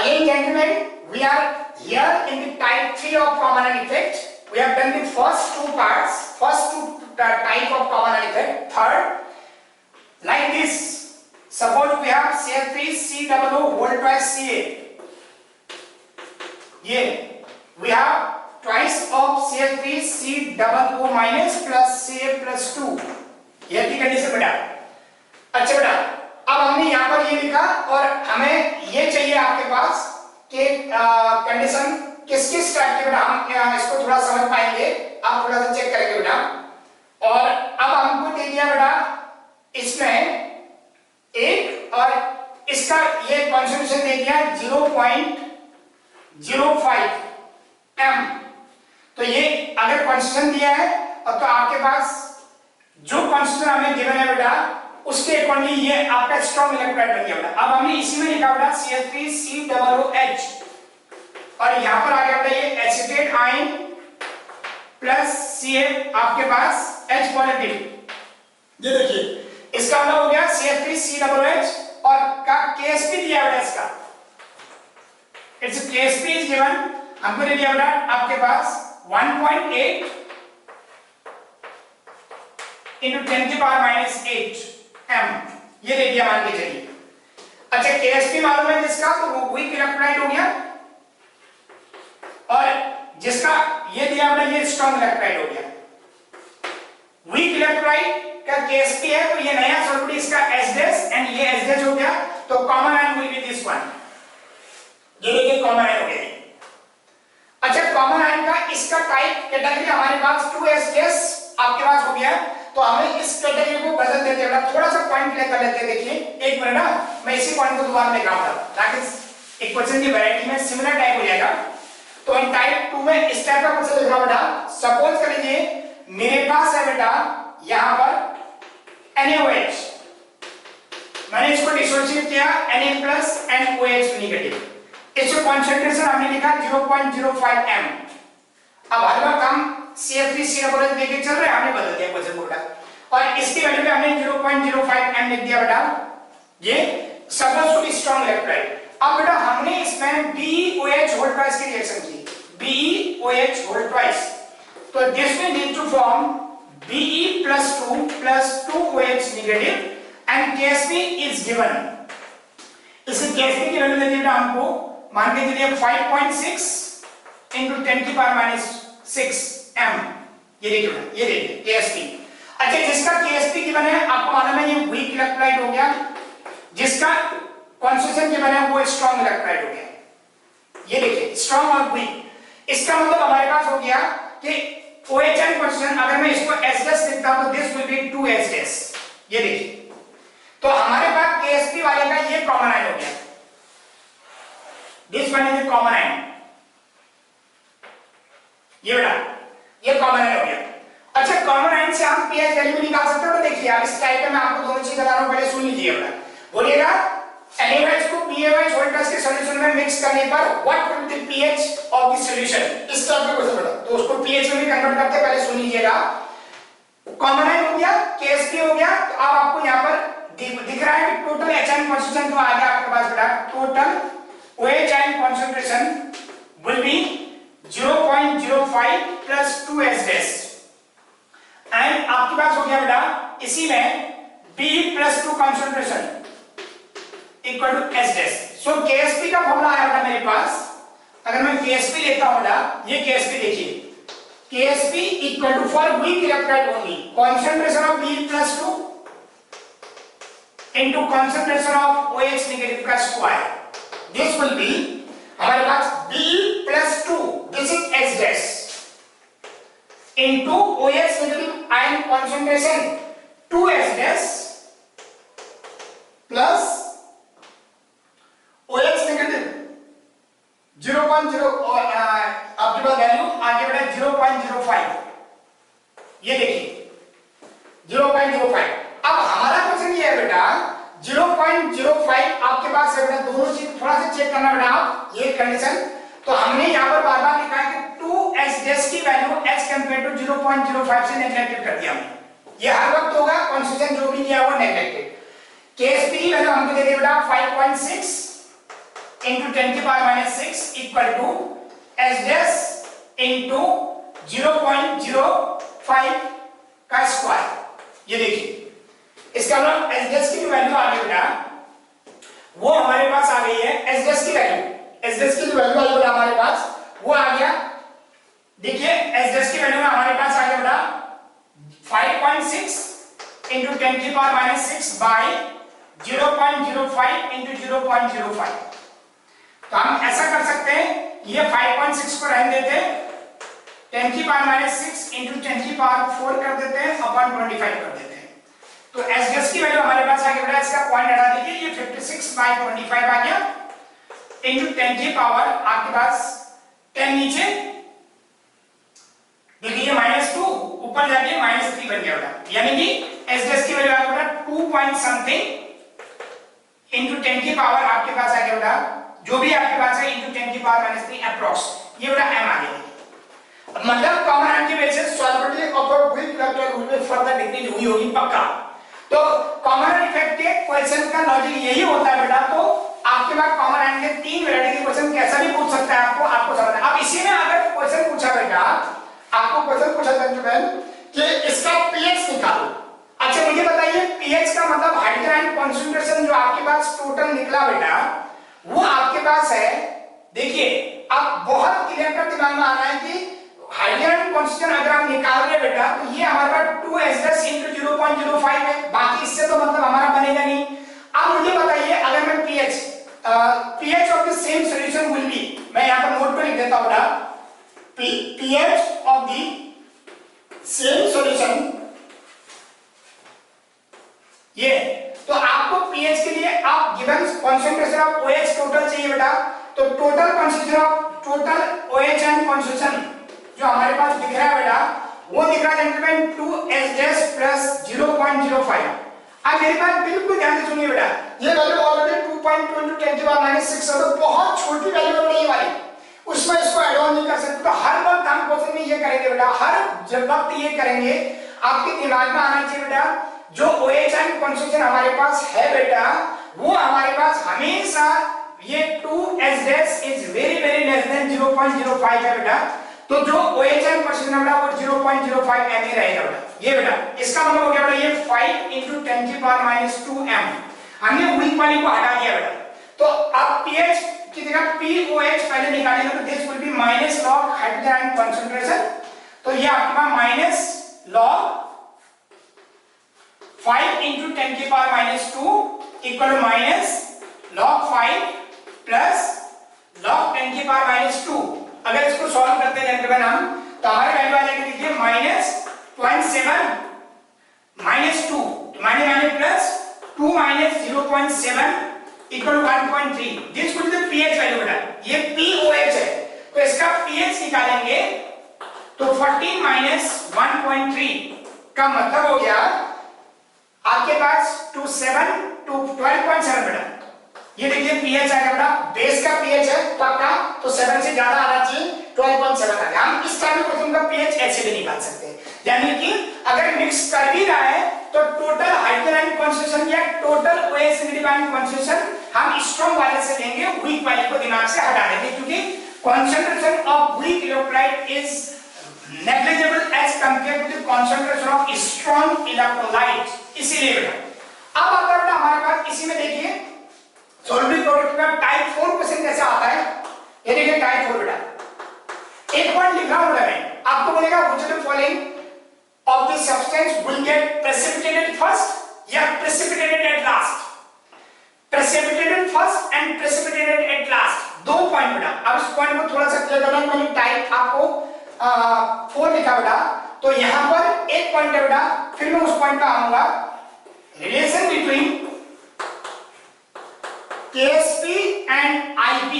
Again, gentlemen, we are here in the type 3 of common effect. We have done the first two parts, first two type of common effect. Third, like this. Suppose we have CF3 COO whole twice CA. Yeah, we have twice of CF3 COO minus plus CA plus 2. ये की condition बेटा. अच्छा बेटा, अब हमने यहाँ पर ये लिखा और हमें ये चाहिए आपके पास कि कंडीशन किस किस टाइप के बेटा हम इसको थोड़ा समझ पाएंगे. आप थोड़ा सा चेक करेंगे बेटा. और अब हमको दे दिया बेटा इसमें एक और इसका ये कॉन्सेंट्रेशन दे दिया 0.05 m. तो ये अगर कॉन्सेंट्रेशन दिया है और तो आपके पास जो कॉन्सेंट्रेशन हमें गिवन है बेटा उसके अकॉर्डिंग ये आपका स्ट्रॉन्ग इलेक्ट्रोलाइट बन गया बेटा. अब हमने इसी में लिखा बेटा CH3 COOH और यहां पर आ गया बेटा ये एसिटेट आयन प्लस Ca आपके पास H पॉजिटिव. ये देखिए इसका मतलब हो गया CH3 COOH और का KSP दिया बेटा इसका. इट्स KSP इज गिवन हमको दे दिया बेटा आपके पास 1.8 into 10 की पावर -8 m. ये दे दिया मान के चलिए. अच्छा KSP मालूम है जिसका तो वो वीक इलेक्ट्रोलाइट हो गया और जिसका ये दिया हमने ये स्ट्रॉन्ग इलेक्ट्रोलाइट हो गया. वीक इलेक्ट्रोलाइट का KSP है तो ये नया सॉल्वेंट इसका H- एंड ये H- हो गया तो common ion will be this one. ये देखिए कॉमन आयन हो गया. अच्छा कॉमन आयन का इसका टाइप कैटेगरी हमारे पास 2H- आपके पास हो गया. तो हमें इस कैटेगरी को बदल देते हैं. थोड़ा सा पॉइंट क्लियर कर लेते हैं. देखिए एक मिनट ना मैं इसी पॉइंट को दोबारा लिख रहा हूं ताकि इक्वेशन की वैरायटी में सिमिलर टाइप हो जाएगा. तो इन टाइप 2 में इस टाइप का क्वेश्चन लिख रहा हूं बेटा. सपोज कर लीजिए मेरे पास है बेटा यहां पर NaOH. मैंने इसको डिसोसिएट किया Na+ NOH नेगेटिव. इसका कंसंट्रेशन हमने लिखा 0.05 m. अब हर बार हम CF3 COOH लेके चल रहे हैं हमने बदल दिया क्वेश्चन को बेटा और इसकी वैल्यू पे हमने 0.05 m लिख दिया बेटा. ये suppose to be strong electrolyte. अब बेटा हमने इसमें BeOH होल ट्वाइस की रिएक्शन की. BeOH होल ट्वाइस तो this will lead to form Be plus 2 plus 2OH negative and KSP is given. इसे KSP की वैल्यू दे दी बेटा हमको मान के चलिए 5.6 into 10 की पावर -6 m. ये देखिए ये देखिए KSP. अच्छा जिसका KSP गिवन है आपको मालूम है ये वीक इलेक्ट्रोलाइट हो गया. जिसका कॉन्सेंट्रेशन गिवन है वो स्ट्रॉन्ग इलेक्ट्रोलाइट हो गया. ये देखिए स्ट्रॉन्ग और वीक. इसका मतलब हमारे पास हो गया कि OH क्वेश्चन अगर मैं इसको H+ लिखता हूं तो दिस विल बी 2H+. ये देखिए तो हमारे पास KSP वाले का ये कॉमन आयन हो गया. This one is common ion. ये बेटा ये कॉमन आयन हो गया. अच्छा कॉमन आयन से हम pH वैल्यू निकाल सकते हो. तो देखिए आप इस टाइप में मैं आपको दोनों चीज बता रहा हूं पहले सुन लीजिए बेटा. बोलिएगा NaOH को BeOH होल ट्वाइस के सॉल्यूशन में मिक्स करने पर what will be the pH of the solution. इस टाइप का क्वेश्चन बेटा तो उसको pH में भी कन्वर्ट करते हैं. पहले सुन लीजिएगा. कॉमन आयन हो गया KSP हो गया. तो अब आपको यहां पर दिख रहा है कि टोटल HN कॉन्सेंट्रेशन तो आ गया आपके पास बेटा. Total OH concentration will be 0.05 plus 2H' and आपके पास हो गया बेटा इसी में B plus 2 concentration equal to H'. So KSP का फॉर्मूला आया बेटा मेरे पास. अगर मैं KSP लेता हूं बेटा ये KSP देखिए KSP equal to for weak electrolyte only concentration of B plus 2 into concentration of OH negative का स्क्वायर. This will be हमारे पास B plus 2 this is H' into OH negative ion concentration 2H' plus OH negative 0.0 आपके पास value आगे बढ़ा 0.05. ये देखिए 0.05. अब हमारा question ये है बेटा 0.05 आपके पास है बेटा. दोनों चीज थोड़ा सा चेक करना बेटा आप ये कंडीशन. तो हमने यहां पर बार बार लिखा है कि 2H' की वैल्यू H कंपेयर टू 0.05 से नेगलेक्टेड कर दिया हमने. ये हर वक्त होगा कॉन्सेंट्रेशन जो भी किया हुआ नेगलेक्टेड. KSP की वैल्यू हमको दे दी बेटा 5.6 into 10 की power minus 6 equal to S dash into 0.05 का स्क्वायर। ये देखिए इसका मतलब एस डैश की जो वैल्यू आ गई बेटा वो हमारे पास आ गई है, एस डैश की वैल्यू, एस डैश की जो वैल्यू आई बेटा हमारे पास वो आ गया। देखिए एस डैश की वैल्यू में हमारे पास आ गया बेटा 5.6 into 10 की पावर माइनस 6 by 0.05 into 0.05। तो हम ऐसा कर सकते हैं, ये 5.6 को रहने देते हैं, 10 की पावर माइनस 6 into 10 की पावर 4 कर देते हैं अपॉन 25 कर देते हैं। तो एस डैश की वैल्यू हमारे पास आ गया बेटा, इसका पॉइंट हटा दीजिए, ये 56/25 आ गया into 10 की पावर आपके पास 10 नीचे, देखिए -2 ऊपर जाके -3 बन गया बेटा, यानी कि एस डैश की वैल्यू आ गया बेटा 2 पॉइंट समथिंग into 10 की पावर आपके पास आ गया बेटा, जो भी आपके पास है into 10 की पावर -3 अप्रॉक्स, ये बेटा m आ गया। मतलब कॉमन एम की वजह से solubility of a weak electron rule में फर्दर डिक्रीज हुई होगी पक्का। तो कॉमन इफेक्ट के क्वेश्चन का लॉजिक यही होता है बेटा। तो आपके पास कॉमन एम के 3 वैरायटी के क्वेश्चन कैसा भी पूछ सकता है, आपको समझना है। अब इसी में अगर क्वेश्चन पूछा बेटा, आपको क्वेश्चन पूछा जेंटलमैन कि इसका पीएच निकालो। अच्छा मुझे बताइए पीएच का मतलब हाइड्रोजन आयन कंसंट्रेशन जो आपके पास टोटल निकला बेटा वो आपके पास है। देखिए अब बहुत क्लियर कर दिमाग में आना है कि हाइड्रोजन कंसंट्रेशन अगर हम निकाल रहे बेटा तो ये हमारे पास 2s into 0.05 है, बाकी इससे तो मतलब हमारा बनेगा नहीं। अब मुझे बताइए अगर मैं pH of the same solution will be, मैं यहां पर नोट पे लिख देता हूं बेटा, pH of the same solution ये। तो आपको pH के लिए आप given concentration of OH total चाहिए बेटा, तो total concentration of total OH and concentration जो हमारे पास दिख रहा है बेटा वो दिख रहा है जेंटलमैन 2s प्लस 0.05। अब मेरी बात बिल्कुल ध्यान से सुनिए बेटा, ये वैल्यू ऑलरेडी 2.2 into 10 की पावर -6 है, तो बहुत छोटी वैल्यू है ये वाली, उसमें इसको ऐड ऑन नहीं कर सकते। तो हर वक्त हम क्वेश्चन में ये करेंगे बेटा, हर वक्त ये करेंगे, आपके दिमाग में आना चाहिए बेटा जो OH एंड कंसंट्रेशन हमारे पास है बेटा वो हमारे पास हमेशा ये 2s is very less than 0.05 है बेटा। तो जो OH एंड कंसंट्रेशन है वो 0.05 m ही रहेगा बेटा, ये बेटा इसका मतलब हो गया बेटा ये 5 into 10 की पावर -2 m, हमने वीक वाली को हटा दिया बेटा। तो अब pH की जगह POH पहले निकालेंगे तो this will be minus log hydrogen ion concentration, तो ये आपके पास माइनस लॉग 5 into 10 की power -2 equal minus log 5 plus log 10 की पावर -2। अगर इसको सॉल्व करते हैं जेंटलमैन हम तो हमारे वैल्यू आ जाएगी, देखिए -0.7 -2 तो minus plus 2 -0.7 equal 1.3। This will be the pH value बेटा, ये POH है तो इसका pH निकालेंगे तो 14 -1.3 का मतलब हो गया आपके पास 27 to 12.7 बेटा। ये देखिए pH आ गया बेटा, बेस का pH है पक्का, तो 7 से ज्यादा आना चाहिए, 12.7 आ गया। हम इस टाइप के क्वेश्चन का pH ऐसे भी निकाल सकते हैं, यानी कि अगर मिक्स कर भी रहा है तो टोटल हाइड्रोजन आयन कंसंट्रेशन या total OH negative ion concentration हम स्ट्रांग वाले से लेंगे, वीक वाले को दिमाग से हटा देंगे, क्योंकि concentration of weak electrolyte is negligible as compared to the concentration of strong electrolyte, इसीलिए बेटा। अब आता है हमारे पास इसी में देखिए सॉल्युबल प्रोडक्ट का टाइप 4 क्वेश्चन कैसे आता है, ये देखिए टाइप 4 बेटा, एक पॉइंट लिखा हुआ है, आपको बोलेगा which of the following of the substance will get precipitated first या precipitated at last, precipitated first and precipitated at last, दो पॉइंट बेटा। अब इस पॉइंट को थोड़ा सा क्लियर करना, मैंने टाइप आपको 4 लिखा बेटा, तो यहां पर एक पॉइंट है बेटा, फिर मैं उस पॉइंट पे आऊंगा, relation between KSP and IP,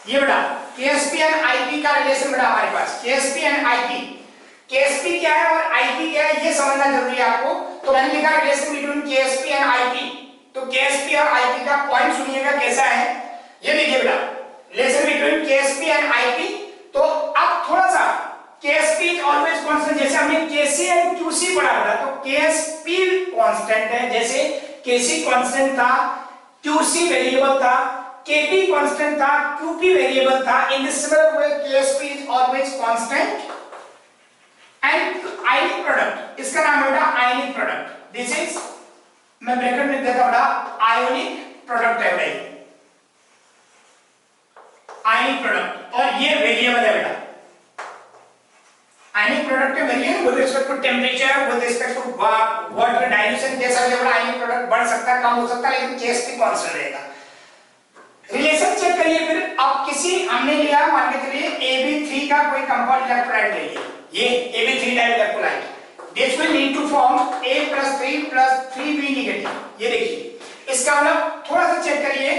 ये बेटा KSP एंड IP का रिलेशन बेटा हमारे पास, KSP एंड IP, KSP क्या है और IP क्या है ये समझना जरूरी है आपको। तो मैंने लिखा relation between KSP and IP, तो KSP और IP का पॉइंट सुनिएगा कैसा है, ये देखिए बेटा relation between KSP and IP। तो अब थोड़ा सा KSP इज ऑलवेज कांस्टेंट, जैसे हमने KC एंड QC पढ़ा बेटा, तो KSP कांस्टेंट है, जैसे KC कांस्टेंट था, QC वेरिएबल था, KP कांस्टेंट था, QP वेरिएबल था। In this similar way KSP is always constant and ionic product, इसका नाम बेटा आयनिक प्रोडक्ट। दिस इज, मैं ब्रैकेट में देता बेटा, आयोनिक प्रोडक्ट है बेटा, आयनिक प्रोडक्ट, और ये वेरिएबल है बेटा। आयनिक प्रोडक्ट के variable with respect to temperature, with respect to water dilution, जैसा भी बड़ा आयनिक प्रोडक्ट बढ़ सकता है, कम हो सकता है, लेकिन KSP कांस्टेंट रहेगा। रिलेशन चेक करिए फिर। अब किसी हमने लिया, मान के चलिए Ab3 का कोई कंपाउंड इलेक्ट्रोलाइट ले लिया, ये Ab3 type electrolyte, this will need to form A+3 + 3B negative. ये देखिए, इसका मतलब थोड़ा सा चेक करिए,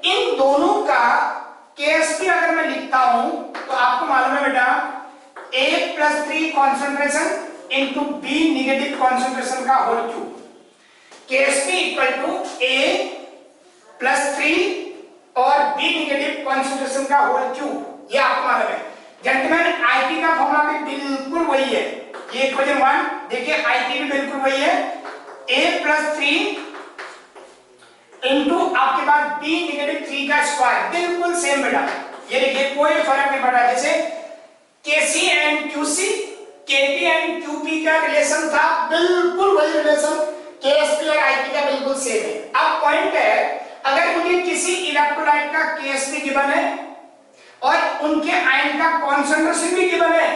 इन दोनों का KSP अगर मैं लिखता हूं तो आपको मालूम है बेटा A+3 concentration into B negative concentration का होल क्यूब, KSP = A+3 और B नेगेटिव कॉन्सेंट्रेशन का होल क्यूब, ये आपको मालूम है। जेंटलमैन, IP का फॉर्मूला भी बिल्कुल वही है, ये इक्वेशन 1 देखिए, IP भी बिल्कुल वही है, A+3 इनटू आपके पास B नेगेटिव 3 का स्क्वायर, बिल्कुल सेम बेटा। ये देखिए कोई फर्क नहीं पड़ा, जैसे KC and QC, KP and QP का रिलेशन था, बिल्कुल वही रिलेशन KSP और IP का बिल्कुल सेम है। अब पॉइंट है, अगर मुझे किसी इलेक्ट्रोलाइट का KSP गिवन है और उनके आयन का कॉन्सेंट्रेशन भी गिवन है,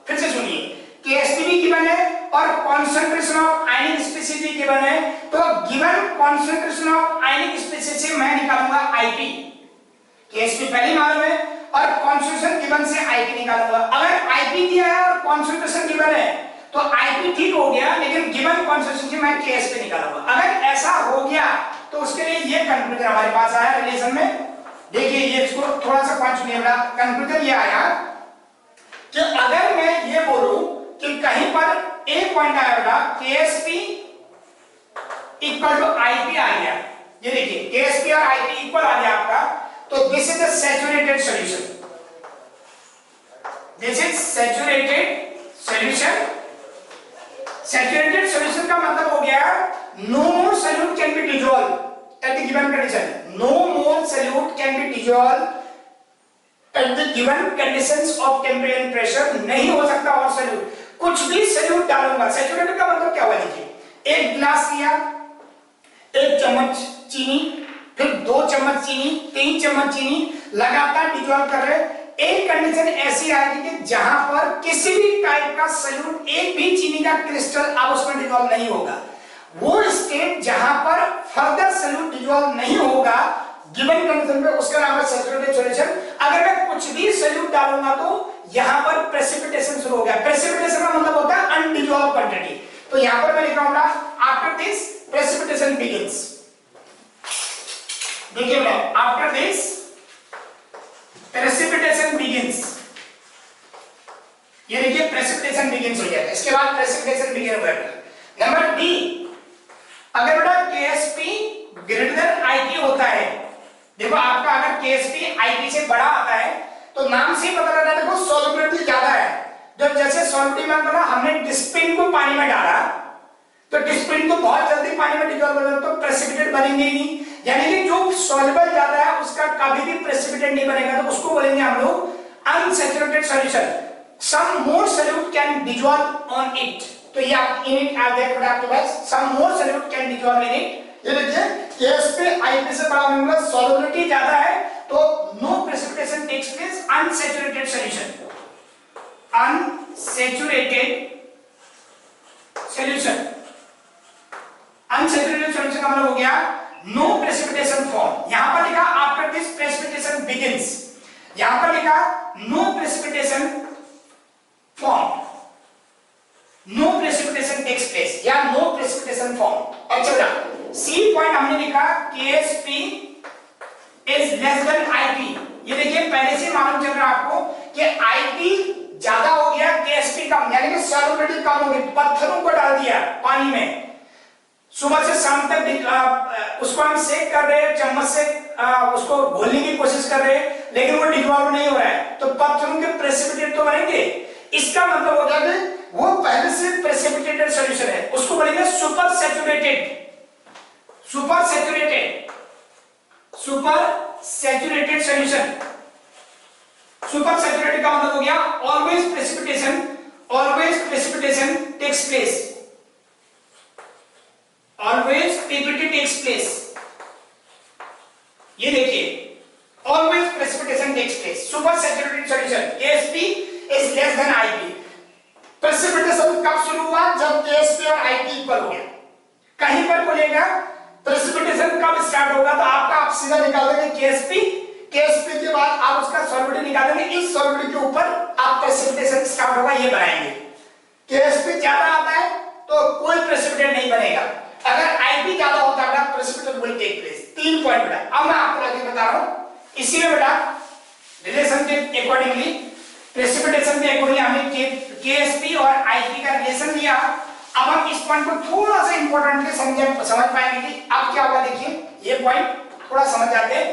फिर से सुनिए, KSP भी गिवन है और कॉन्सेंट्रेशन ऑफ आयनिक स्पीशीज भी गिवन है, तो given concentration of ionic species से मैं निकालूंगा IP, KSP पहले मालूम है और कॉन्सेंट्रेशन गिवन से IP निकालूंगा। अगर IP दिया है और कॉन्सेंट्रेशन गिवन है तो IP ठीक हो गया, लेकिन गिवन कॉन्सेंट्रेशन से मैं KSP निकालूंगा। अगर ऐसा हो गया तो उसके लिए ये कंक्लूजन हमारे पास आया रिलेशन में। देखिए ये इसको थोड़ा सा पॉइंट सुनिए बेटा, कंक्लूजन ये आया कि अगर मैं ये बोलूं कि कहीं पर एक पॉइंट आया बेटा KSP = IP आ गया, ये देखिए KSP और IP इक्वल आ गया आपका, तो this is a saturated solution, this is saturated solution. Saturated solution का मतलब हो गया no more solute can be dissolved at the given condition, no more solute can be dissolved at the given conditions of temperature and pressure, नहीं हो सकता और solute, कुछ भी solute डालूंगा। सैचुरेटेड का मतलब क्या हुआ, देखिए एक गिलास लिया, 1 चम्मच चीनी, फिर 2 चम्मच चीनी, 3 चम्मच चीनी, लगातार डिजॉल्व कर रहे। एक कंडीशन ऐसी आएगी कि जहां पर किसी भी टाइप का सॉल्यूट, एक भी चीनी का क्रिस्टल अब उसमें डिजॉल्व नहीं होगा, वो स्टेट जहां पर फर्दर सॉल्यूट डिजॉल्व नहीं होगा गिवन कंडीशन पे, उसका नाम है सैचुरेटेड सॉल्यूशन। अगर मैं कुछ भी सॉल्यूट डालूंगा तो यहां पर प्रेसिपिटेशन शुरू हो गया। प्रेसिपिटेशन का मतलब होता है अनडिजॉल्व क्वांटिटी, तो यहां पर मैं लिख रहा हूं आफ्टर दिस प्रेसिपिटेशन बिगिंस। देखिए बेटा, आफ्टर दिस प्रेसिपिटेशन बिगिंस, ये देखिए प्रेसिपिटेशन बिगिंस हो जाएगा, इसके बाद प्रेसिपिटेशन बिगिन हो जाएगा। नंबर डी, अगर बेटा KSP > IP होता है, देखो आपका अगर KSP IP से बड़ा आता है तो नाम से ही पता लगता है, देखो सॉल्युबिलिटी ज्यादा है। जब जैसे सॉल्युबिलिटी में बोला हमने डिस्पिन को पानी में डाला तो डिस्पिन तो बहुत जल्दी पानी में डिसॉल्व हो जाता है, तो प्रेसिपिटेट बनेंगे ही नहीं, यानी कि जो सॉल्युबल ज्यादा है उसका कभी भी प्रेसिपिटेट नहीं बनेगा, तो उसको बोलेंगे हम लोग unsaturated solution. Some more solute can dissolve on it, तो ये आप इन इट आ गया आपके पास, some more solute can dissolve in it. ये देखिए KSP IP से बड़ा होने वाला, सॉल्युबिलिटी ज्यादा है तो no precipitation takes place, unsaturated solution, unsaturated solution. Unsaturated solution का मतलब हो गया नो प्रेसिपिटेशन फॉर्म। यहां पर लिखा आफ्टर दिस प्रेसिपिटेशन बिगिंस, यहां पर लिखा no precipitation form, no precipitation takes place या नो प्रेसिपिटेशन फॉर्म। अच्छा सी पॉइंट हमने लिखा KSP is less than IP। ये देखिए पहले से मालूम चल रहा है आपको कि IP ज्यादा हो गया, KSP कम, यानी कि सॉल्युबिलिटी कम हो गई। पत्थरों को डाल दिया पानी में, सुबह से शाम तक उसको हम सेक कर रहे हैं, चम्मच से उसको घोलने की कोशिश कर रहे हैं, लेकिन वो डिसॉल्व नहीं हो रहा है, तो पत्थरों के प्रेसिपिटेट तो बनेंगे। इसका मतलब हो गया कि वो पहले से प्रेसिपिटेटेड सॉल्यूशन है, उसको बोलेंगे super saturated. Super saturated super saturated solution, super saturated का मतलब हो गया always precipitation takes place, always PPT takes place. ये देखिए always precipitation takes place, super saturated solution KSP is less than IP। Precipitation कब शुरू हुआ? जब KSP और IP इक्वल हो गया। कहीं पर बोलेगा प्रेसिपिटेशन कब स्टार्ट होगा तो आपका आप सीधा निकाल देंगे KSP के बाद आप उसका सॉल्युबिलिटी निकाल देंगे, इस सॉल्युबिलिटी के ऊपर आप प्रेसिपिटेशन स्टार्ट होगा ये बनाएंगे। KSP ज्यादा आता है तो कोई प्रेसिपिटेट नहीं बनेगा, अगर IP ज्यादा होता है precipitate will take place. 3 point बेटा, अब मैं आपको आगे बता रहा हूं। इसी में बेटा रिलेशन के अकॉर्डिंगली, प्रेसिपिटेशन के अकॉर्डिंगली हमने KSP और IP का रिलेशन लिया। अब हम इस पॉइंट को थोड़ा सा इंपॉर्टेंटली समझ पाएंगे कि अब क्या होगा। देखिए ये पॉइंट थोड़ा समझ जाते हैं,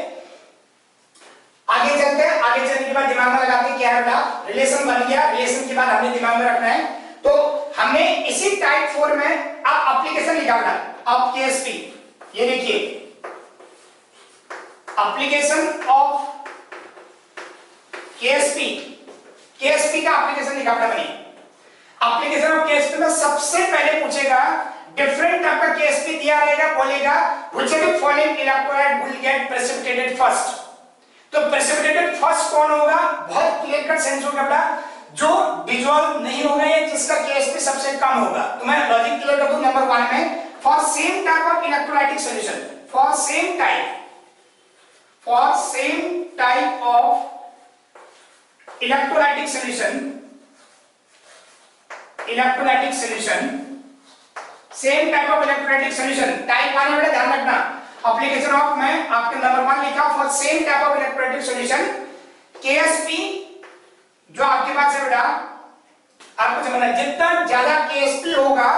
आगे चलते हैं। आगे चलने के बाद दिमाग में लगाते हैं क्या है बेटा, रिलेशन बन गया, रिलेशन के बाद हमने दिमाग में रखना है तो हमने इसी टाइप 4 में अब एप्लीकेशन लिखा बेटा। अब KSP, ये देखिए एप्लीकेशन ऑफ KSP का एप्लीकेशन लिखा बेटा बनी। एप्लीकेशन ऑफ KSP में सबसे पहले पूछेगा डिफरेंट टाइप का KSP दिया रहेगा, बोलेगा which of the following electrolyte will get precipitated first। तो प्रेसिपिटेटेड फर्स्ट कौन होगा? बहुत क्लियर कट सेंस होगा बेटा, जो डिसॉल्व नहीं होगा या जिसका KSP सबसे कम होगा। तो मैं लॉजिक क्लियर कर दूं नंबर 1 में, for same type of electrolytic solution, for same type of electrolytic solution, same type of electrolytic solution, type 1 में ध्यान रखना। एप्लीकेशन ऑफ में आपके नंबर 1 लिखा for same type of electrolytic solution KSP जो आपके पास है बेटा, आपको समझना जितना ज्यादा KSP होगा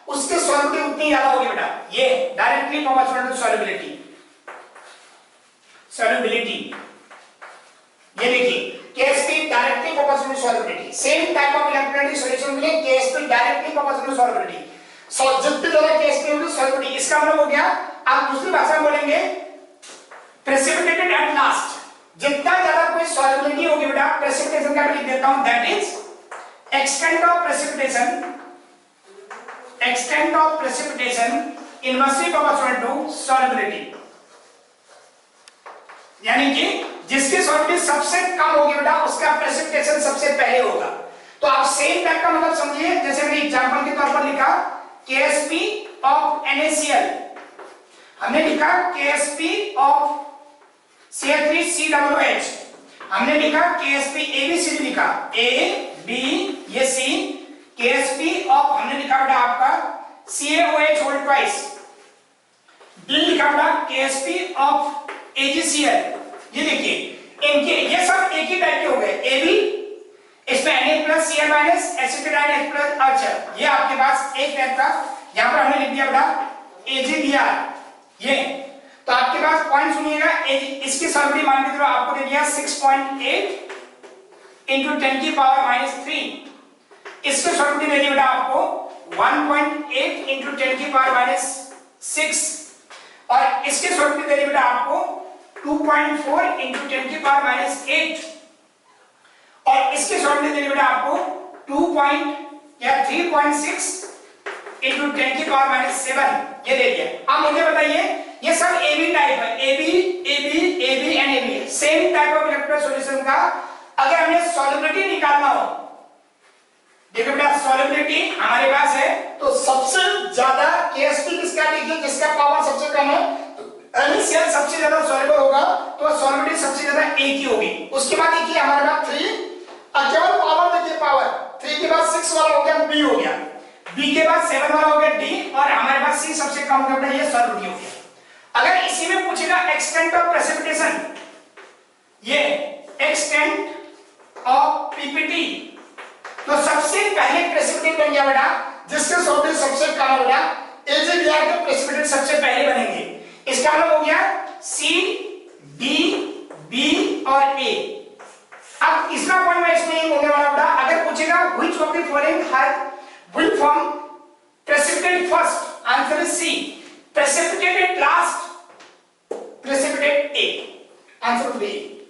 उसके सॉल्युबिलिटी उतनी ज्यादा होगी बेटा। ये डायरेक्टली प्रोपोर्शनल टू सॉल्युबिलिटी, ये देखिए KSP directly proportional to solubility. Same type of electrolytic solution के लिए KSP directly proportional to solubility. जितनी ज्यादा KSP होगी सॉल्युबिलिटी, इसका मतलब हो गया, आप दूसरी भाषा में बोलेंगे प्रेसिपिटेटेड एट लास्ट, जितना ज्यादा कोई सॉल्युबिलिटी होगी बेटा, प्रेसिपिटेशन का मैं लिख देता हूं, that is extent of precipitation inversely proportional to solubility. यानी कि जिसकी सॉल्युबिलिटी सबसे कम होगी बेटा उसका प्रेसिपिटेशन सबसे पहले होगा। तो आप सेम टाइप का मतलब समझिए, जैसे मैंने एग्जांपल के तौर पर लिखा KSP ऑफ NaCl, हमने लिखा KSP ऑफ CH3COOH, हमने लिखा KSP ABCD लिखा A B ये C, KSP ऑफ हमने लिखा बेटा आपका CaOH होल ट्वाइस, D लिखा बेटा KSP ऑफ AgCl। ये देखिए इनके ये सब एक ही टाइप के हो गए, AB इसमें Na+Cl- एसिटिडाइन H+, अच्छा ये आपके पास एक टाइप का, यहां पर हमने लिख दिया बेटा AgBr। ये तो आपके पास पॉइंट सुनिएगा, इसकी सॉल्युबिलिटी मान के चलो आपको दे दिया 6.8 into 10 की पावर -3, इसकी सॉल्युबिलिटी दे दी बेटा आपको 1.8 into 10 की पावर -6, और इसकी सॉल्युबिलिटी दे दी बेटा आपको 2.4 into 10 की पावर -8, और इसकी सॉल्युबिलिटी दे दी बेटा आपको 3.6 into 10 की पावर -7, ये दे दिया। अब मुझे बताइए ये सब AB टाइप है, AB and AB same type of electrolyte solution का अगर हमें सॉल्युबिलिटी निकालना हो, देखो बेटा सॉल्युबिलिटी हमारे पास है तो सबसे ज्यादा KSP किसका लीजिए, जिसका पावर सबसे कम है, NaCl सबसे ज्यादा सॉल्युबल होगा तो सॉल्युबिलिटी सबसे ज्यादा A की होगी। उसके बाद देखिए हमारे पास 3, केवल पावर देखिए, पावर 3 के बाद 6 वाला हो गया B हो गया, B के बाद 7 वाला हो गया D, और हमारे पास C सबसे कम होगा ये सॉल्युबिलिटी हो गया। अगर इसी में पूछेगा एक्सटेंट ऑफ प्रेसिपिटेशन, ये एक्सटेंट ऑफ PPT, तो सबसे पहले प्रेसिपिटेट बन गया बेटा जिसके सॉल्युबिलिटी सबसे कम है बेटा, AgBr के प्रेसिपिटेट सबसे पहले बनेंगे। इसका मतलब हो गया C, D, B और A। अब तीसरा पॉइंट मैं इसमें ये बोलने वाला बेटा, अगर पूछेगा which of the following will form precipitate first, answer is C, precipitated last, precipitate A. Answer would be A.